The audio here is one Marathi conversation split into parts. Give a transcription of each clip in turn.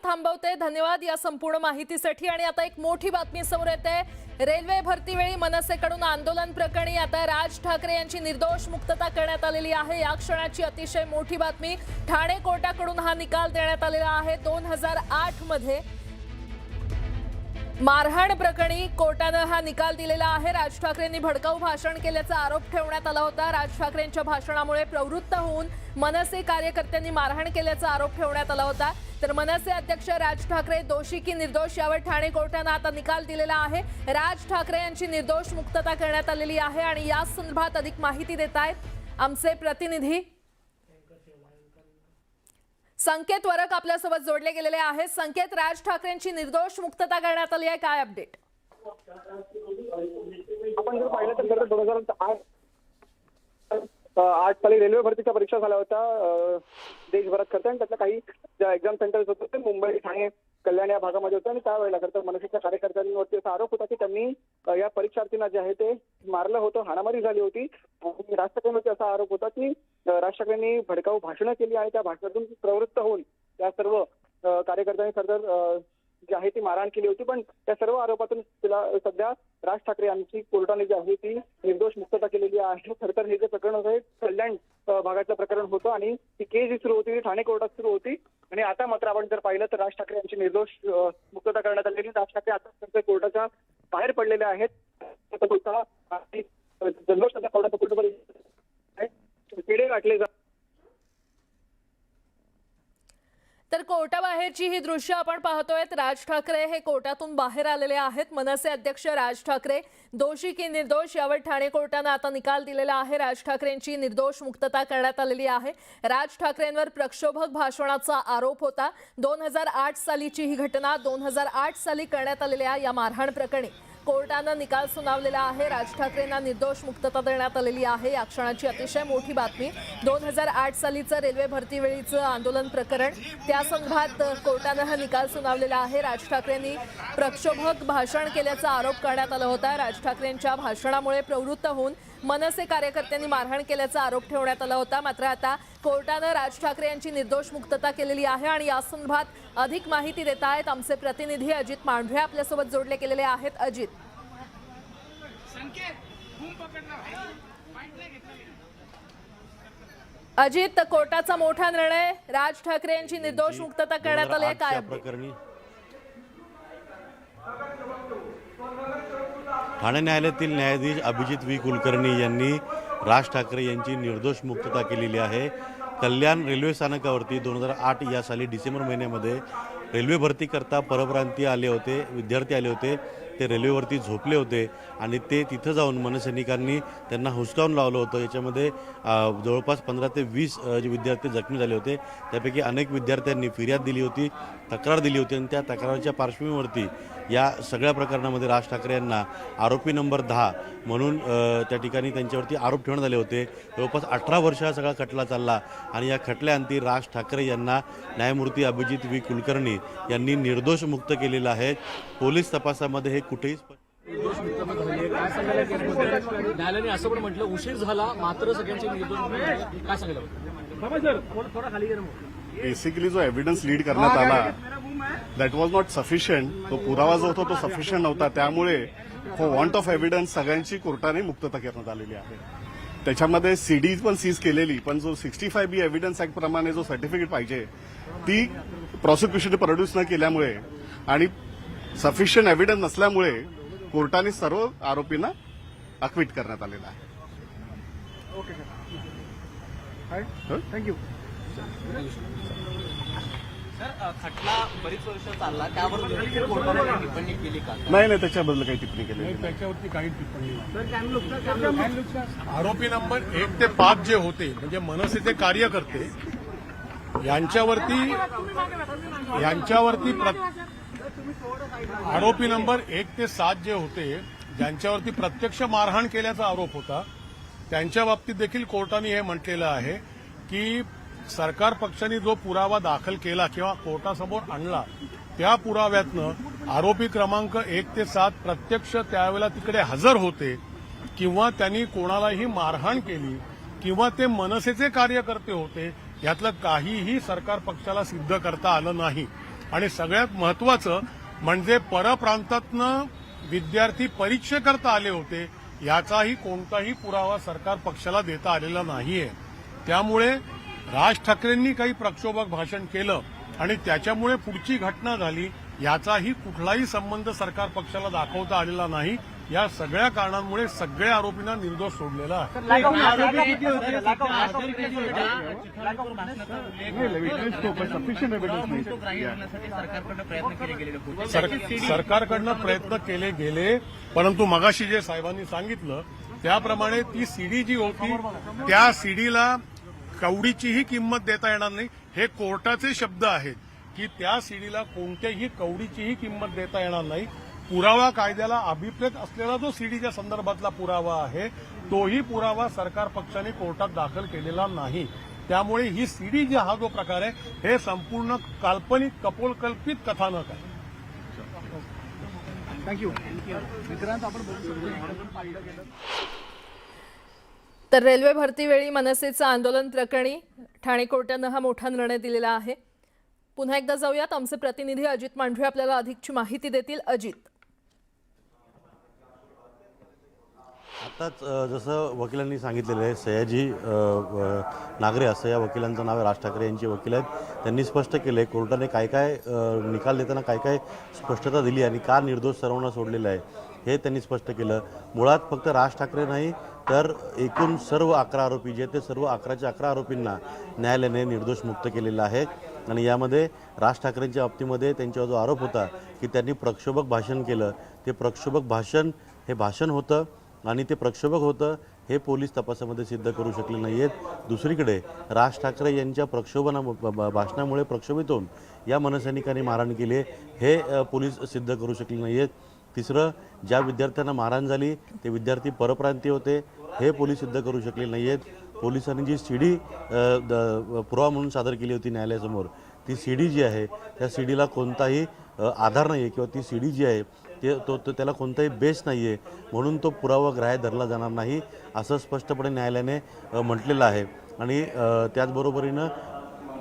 थांबवते। धन्यवाद या संपूर्ण माहितीसाठी। आणि आता एक मोठी बातमी समोर येते। रेल्वे भरतीवेळी मनसेकडून आंदोलन प्रकरणी आता राज ठाकरे यांची निर्दोष मुक्तता करण्यात आलेली आहे। या क्षणाची अतिशय मोठी बातमी। ठाणे कोर्टाकडून हा निकाल देण्यात आलेला आहे। 2008 मध्ये मारहाण प्रकरणी कोर्टाने हा निकाल दिलेला आहे। राज ठाकरेंनी भडकाऊ भाषण केल्याचा आरोप ठेवण्यात आला होता। राज ठाकरेंच्या भाषणामुळे प्रवृत्त होऊन मनसे कार्यकर्त्यांनी मारहाण केल्याचा आरोप ठेवण्यात आला होता। तर मनसे अध्यक्ष राज ठाकरे दोषी की निर्दोष यावर ठाणे कोर्टाने आता निकाल दिलेला आहे। राज ठाकरे यांची निर्दोष मुक्तता करण्यात आलेली आहे आणि या संदर्भात अधिक माहिती देत आहेत आमचे प्रतिनिधी संकेत वरक आपल्यासोबत जोडले गेलेले आहेत। संकेत, राज ठाकरेंची निर्दोष मुक्तता करण्यात आली आहे, काय अपडेट? आपण जर पाहिलं तर 2008 साली रेल्वे भरतीच्या परीक्षा झाल्या होत्या देशभरात करता, आणि त्यातल्या काही ज्या एक्झाम सेंटर्स होते ते मुंबई, ठाणे, कल्याण या भागामध्ये होते। आणि त्यावेळेला खरं तर मनसेच्या कार्यकर्त्यांवरती असा आरोप होता की त्यांनी या परीक्षार्थींना जे आहे ते मारलं होतं, हाणामारी झाली होती। आणि राज ठाकरेंवरती असा आरोप होता की राज ठाकरेंनी भडकाऊ भाषणं केली आणि त्या भाषणातून प्रवृत्त होऊन त्या सर्व कार्यकर्त्यांनी खरं तर जी आहे ती मारहाण केली होती। पण त्या सर्व आरोपातून तिला सध्या राज ठाकरे यांची कोर्टाने जी आहे ती निर्दोष मुक्तता केलेली आहे। खरं तर हे जे प्रकरण होतं कल्याण भागातलं प्रकरण होतं आणि ती केस जी सुरू होती ती ठाणे कोर्टात सुरू होती। आणि आता मात्र आपण जर पाहिलं तर राज ठाकरे यांची निर्दोष मुक्तता करण्यात आलेली। राज ठाकरे आता कोर्टाच्या बाहेर पडलेले आहेत। जल्लोष त्याच्या कोर्टाच्या कोर्टामध्ये पेढे गाठले जातात। तर कोर्टाबाहेरची ही दृश्य आपण पाहतोय। राज ठाकरे हे कोर्टातून बाहेर आलेले आहेत। मनसे अध्यक्ष राज ठाकरे दोषी की निर्दोष यावर ठाणे कोर्टाने आता निकाल दिलेला आहे। राज ठाकरेंची निर्दोष मुक्तता करण्यात आलेली आहे। राज ठाकरेंवर प्रक्षोभक भाषणाचा आरोप होता। 2008 सालीची ही घटना, 2008 साली करण्यात आलेल्या या मारहाण प्रकरणी कोर्टाने निकाल सुनावलेला आहे। राज ठाकरेंना निर्दोष मुक्तता देण्यात आलेली आहे। या क्षणाची अतिशय मोठी बातमी। 2008 सालीचं रेल्वे भरतीवेळीचं आंदोलन प्रकरण, त्या संदर्भात कोर्टाने हा निकाल सुनावलेला आहे। राज ठाकरेंनी प्रक्षोभक भाषण केल्याचा आरोप करण्यात आला होता। राज ठाकरेंच्या भाषणामुळे प्रवृत्त होऊन मनसे कार्यकर्त्यांनी मारहाण केल्याचा आरोप ठेवण्यात आला होता। मात्र आता कोर्टाने राज ठाकरे यांची निर्दोष मुक्तता केलेली आहे आणि या संदर्भात अधिक माहिती देत आहेत आमचे प्रतिनिधी अजित मांढरे आपल्यासोबत जोडले गेलेले आहेत। अजित, अजित, कोर्टाचा मोठा निर्णय, राज ठाकरे यांची निर्दोष मुक्तता करण्यात आली आहे, काय प्रकरणी ठाणे न्यायालयातील न्यायाधीश अभिजित व्ही कुलकर्णी यांनी राज ठाकरे यांची निर्दोष मुक्तता केलेली आहे। कल्याण रेल्वे स्थानकावरती 2008 या साली डिसेंबर महिन्यामध्ये रेल्वे भरती करता परप्रांतीय आले होते, विद्यार्थी आले होते। ते रेल्वेवरती झोपले होते आणि ते तिथं जाऊन मनसैनिकांनी त्यांना हुसकावून लावलं होतं। याच्यामध्ये जवळपास 15 ते 20 जे विद्यार्थी जखमी झाले होते। त्यापैकी अनेक विद्यार्थ्यांनी फिर्याद दिली होती, तक्रार दिली होती आणि त्या तक्रारीच्या पार्श्वभूमीवरती या सगळ्या प्रकरणामध्ये राज ठाकरे यांना आरोपी नंबर 10 म्हणून त्या ठिकाणी त्यांच्यावरती आरोप ठेवण्यात आले होते। जवळपास 18 वर्ष हा सगळा खटला चालला आणि या खटल्याअंती राज ठाकरे यांना न्यायमूर्ती अभिजित व्ही कुलकर्णी यांनी निर्दोष मुक्त केलेलं आहे। पोलीस तपासामध्ये हे कुठेही न्यायालयाने असं पण म्हटलं उशीर झाला मात्र सगळ्यांची निर्दोष काय सांगितलं बेसिकली जो एव्हिडन्स लीड करण्यात आला दॅट वॉज नॉट सफिशियंट, तो पुरावा जो होता तो सफिशियंट नव्हता। त्यामुळे फॉर वॉन्ट ऑफ एव्हिडन्स सगळ्यांची कोर्टाने मुक्तता करण्यात आलेली आहे। त्याच्यामध्ये सीडी पण सीज केलेली, पण जो 65B एव्हिडन्स ऍक्ट प्रमाणे जो सर्टिफिकेट पाहिजे ती प्रॉसिक्युशन प्रोड्यूस न केल्यामुळे आणि सफिशियंट एव्हिडन्स नसल्यामुळे कोर्टाने सर्व आरोपींना अक्विट करण्यात आलेला आहे। Thank you sir. खटला बरीच वर्ष चालला, त्यावर कोर्टाने टिप्पणी केली का? नाही, त्याच्याबद्दल काही टिप्पणी केली नाही। त्याच्यावरती काही टिप्पणी नाही। आरोपी नंबर 1 ते 5 जे होते म्हणजे मनसेचे कार्यकर्ते यांच्यावरती आरोपी नंबर 1 ते 7 जे होते ज्यांच्यावरती प्रत्यक्ष मारहाण केल्याचा आरोप होता, त्यांच्या बाबतीत देखील कोर्टाने हे म्हटलेलं आहे की सरकार पक्षाने जो पुरावा दाखल केला किंवा कोर्टासमोर आणला त्या पुराव्यातनं आरोपी क्रमांक 1 ते 7 प्रत्यक्ष त्यावेळेला तिकडे हजर होते किंवा त्यांनी कोणालाही मारहाण केली किंवा ते मनसेचे कार्यकर्ते होते, यातलं काहीही सरकार पक्षाला सिद्ध करता आलं नाही। आणि सगळ्यात महत्वाचं म्हणजे परप्रांतातनं विद्यार्थी परीक्षेकरता आले होते याचाही कोणताही पुरावा सरकार पक्षाला देता आलेला नाहीये. त्यामुळे राज ठाकरेंनी काही प्रक्षोभक भाषण केलं आणि त्याच्यामुळे पुढची घटना झाली याचाही कुठलाही संबंध सरकार पक्षाला दाखवता आलेला नाही. या सगळ्या कारणांमुळे सगळ्या आरोपींना निर्दोष सोडलेला आहे. सरकारकडनं प्रयत्न केले गेले, परंतु मगाशी जे साहेबांनी सांगितलं त्याप्रमाणे ती सीडी जी होती त्या सीडीला कवडीचीही किंमत देता येणार नाही. हे कोर्टाचे शब्द आहेत की त्या सीडीला कोणत्याही कवडीचीही किंमत देता येणार नाही. पुरावा कायद्याला अभिप्रेत असलेला जो सीडीच्या संदर्भातला पुरावा आहे तोही पुरावा सरकार पक्षाने कोर्टात दाखल केलेला नाही. त्यामुळे ही सीडी जी हा जो प्रकार आहे हे संपूर्ण काल्पनिक कपोलकल्पित कथानक आहे. तर रेल्वे भरतीवेळी मनसेचं आंदोलन प्रकरणी ठाणे कोर्टानं हा मोठा निर्णय दिलेला आहे. पुन्हा एकदा जाऊयात, आमचे प्रतिनिधी अजित मांढरे आपल्याला अधिकची माहिती देतील. अजित, आताच जसं वकिलांनी सांगितलेलं आहे, सयाजी नागरे असं या वकिलांचं नाव आहे, राज ठाकरे यांचे वकील आहेत. त्यांनी स्पष्ट केलं आहे कोर्टाने काय काय निकाल देताना काय काय स्पष्टता दिली आणि का निर्दोष सर्वांना सोडलेलं आहे हे त्यांनी स्पष्ट केलं. मुळात फक्त राज ठाकरे नाही तर एकूण सर्व 11 आरोपी जे ते सर्व 11च्या 11 आरोपींना न्यायालयाने निर्दोष मुक्त केलेलं आहे. आणि यामध्ये राज ठाकरेंच्या बाबतीमध्ये त्यांच्यावर जो आरोप होता की त्यांनी प्रक्षोभक भाषण केलं, ते प्रक्षोभक भाषण हे भाषण होतं आणि ते प्रक्षोभक होतं हे पोलीस तपासामध्ये सिद्ध करू शकले नाही आहेत. दुसरीकडे राज ठाकरे यांच्या भाषणामुळे प्रक्षोभित होऊन या मनसैनिकांनी मारहाण केली हे पोलीस सिद्ध करू शकले नाही आहेत. तिसरं, ज्या विद्यार्थ्यांना मारहाण झाली ते विद्यार्थी परप्रांतीय होते हे पोलीस सिद्ध करू शकले नाही आहेत. पोलिसांनी जी सीडी पुरावा म्हणून सादर केली होती न्यायालयासमोर, ती सीडी जी आहे त्या सीडीला कोणताही आधार नाही आहे किंवा ती सीडी जी आहे त्याला कोणताही बेस नाही आहे, म्हणून तो पुरावा ग्राह्य धरला जाणार नाही असं स्पष्टपणे न्यायालयाने म्हटलेलं आहे. आणि त्याचबरोबरीनं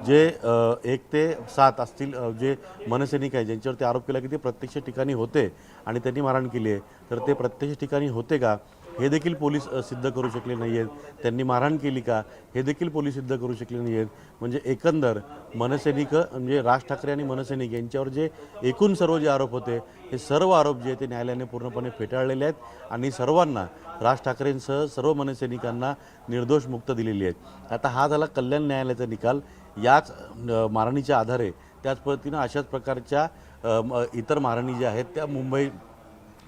जे 1 ते 7 असतील जे मनसैनिक आहे ज्यांच्यावरती आरोप केला की ते प्रत्यक्ष ठिकाणी होते आणि त्यांनी मारहाण केली आहे, तर ते प्रत्यक्ष ठिकाणी होते का हे देखील पोलीस सिद्ध करू शकले नाही आहेत. त्यांनी मारहाण केली का हे देखील पोलीस सिद्ध करू शकले नाही आहेत. म्हणजे एकंदर मनसैनिक म्हणजे राज ठाकरे आणि मनसैनिक यांच्यावर जे एकूण सर्व जे आरोप होते हे सर्व आरोप जे ते न्यायालयाने पूर्णपणे फेटाळलेले आहेत आणि सर्वांना राज ठाकरेंसह सर्व मनसैनिकांना निर्दोष मुक्त दिलेली आहेत. आता हा झाला कल्याण न्यायालयाचा निकाल. याच मारहाणीच्या आधारे त्याच पद्धतीनं अशाच प्रकारच्या इतर मारहाणी ज्या आहेत त्या मुंबई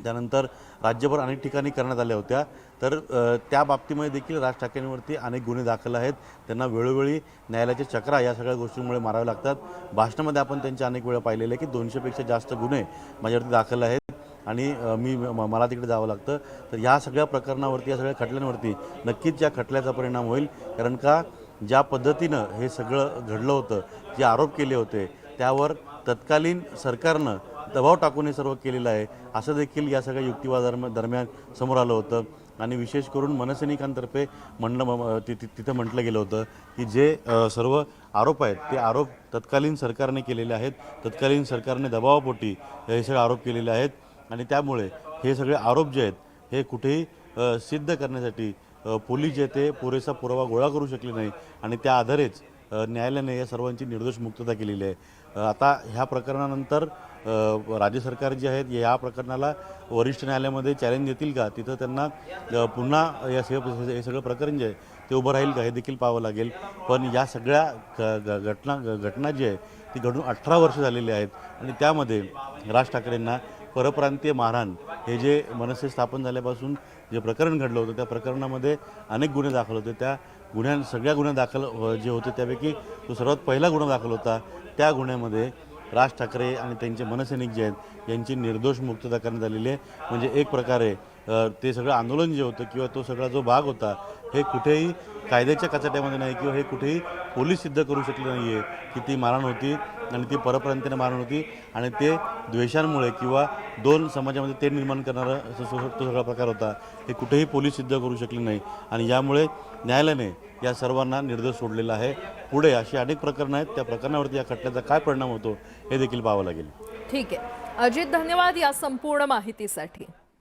त्यानंतर राज्यभर अनेक ठिकाणी करण्यात आल्या होत्या. तर त्या बाबतीमध्ये देखील राज ठाकरेंवरती अनेक गुन्हे दाखल आहेत. त्यांना वेळोवेळी न्यायालयाच्या चक्रा या सगळ्या गोष्टींमुळे मारावे लागतात. भाषणामध्ये आपण त्यांच्या अनेक वेळा पाहिलेलं आहे की 200पेक्षा जास्त गुन्हे माझ्यावरती दाखल आहेत आणि मला तिकडे जावं लागतं. तर ह्या सगळ्या प्रकरणावरती या सगळ्या खटल्यांवरती नक्कीच या खटल्याचा परिणाम होईल. कारण का ज्या पद्धतीनं हे सगळं घडलं होतं, जे आरोप केले होते त्यावर तत्कालीन सरकारनं दबाव टाकून हे सर्व केलेलं आहे असं देखील या सगळ्या युक्तिवादादरम्यान समोर आलं होतं. आणि विशेष करून मनसैनिकांतर्फे तिथं म्हटलं गेलं होतं की जे सर्व आरोप आहेत ते आरोप तत्कालीन सरकारने केलेले आहेत, तत्कालीन सरकारने दबावापोटी हे सगळे आरोप केलेले आहेत आणि त्यामुळे हे सगळे आरोप जे आहेत हे कुठेही सिद्ध करण्यासाठी पोलीस जे ते पुरेसा पुरावा गोळा करू शकले नाही आणि त्या आधारेच न्यायालयाने या सर्वांची निर्दोष मुक्तता केलेली आहे. आता ह्या प्रकरणानंतर राज्य सरकार जे आहेत या प्रकरणाला वरिष्ठ न्यायालयामध्ये चॅलेंज देतील का, तिथं त्यांना पुन्हा हे सगळं प्रकरण जे आहे ते उभं राहील का हे देखील पाहावं लागेल. पण या सगळ्या घटना जी आहे ती घडून 18 वर्ष झालेली आहेत आणि त्यामध्ये राज ठाकरेंना परप्रांतीय मारहाण हे जे मनसे स्थापन झाल्यापासून जे प्रकरण घडलं होतं त्या प्रकरणामध्ये अनेक गुन्हे दाखल होते. त्या सगळ्या गुन्हे दाखल जे होते त्यापैकी जो सर्वात पहिला गुन्हा दाखल होता त्या गुन्ह्यामध्ये राज ठाकरे आणि त्यांचे मनसैनिक जे आहेत यांची निर्दोष मुक्तता करण्यात आलेली आहे. म्हणजे एक प्रकारे ते सगळं आंदोलन जे होतं किंवा तो सगळा जो भाग होता हे कुठेही कायद्याच्या कचाट्यामध्ये नाही किंवा हे कुठेही पोलीस सिद्ध करू शकले नाही आहे की ती मारहाण होती आणि ती परप्रांतीय मारहाण होती आणि ते द्वेषांमुळे किंवा दोन समाजामध्ये ते निर्माण करणारा तो सगळा प्रकार होता हे कुठेही पोलीस सिद्ध करू शकले नाही आणि यामुळे न्यायालयाने या सर्वांना निर्दोष सोडलेला आहे. पुढे अशी अनेक प्रकरणं आहेत, त्या प्रकरणावरती या खटल्याचा काय परिणाम होतो हे देखील पाहावं लागेल. ठीक आहे अजित, धन्यवाद या संपूर्ण माहितीसाठी.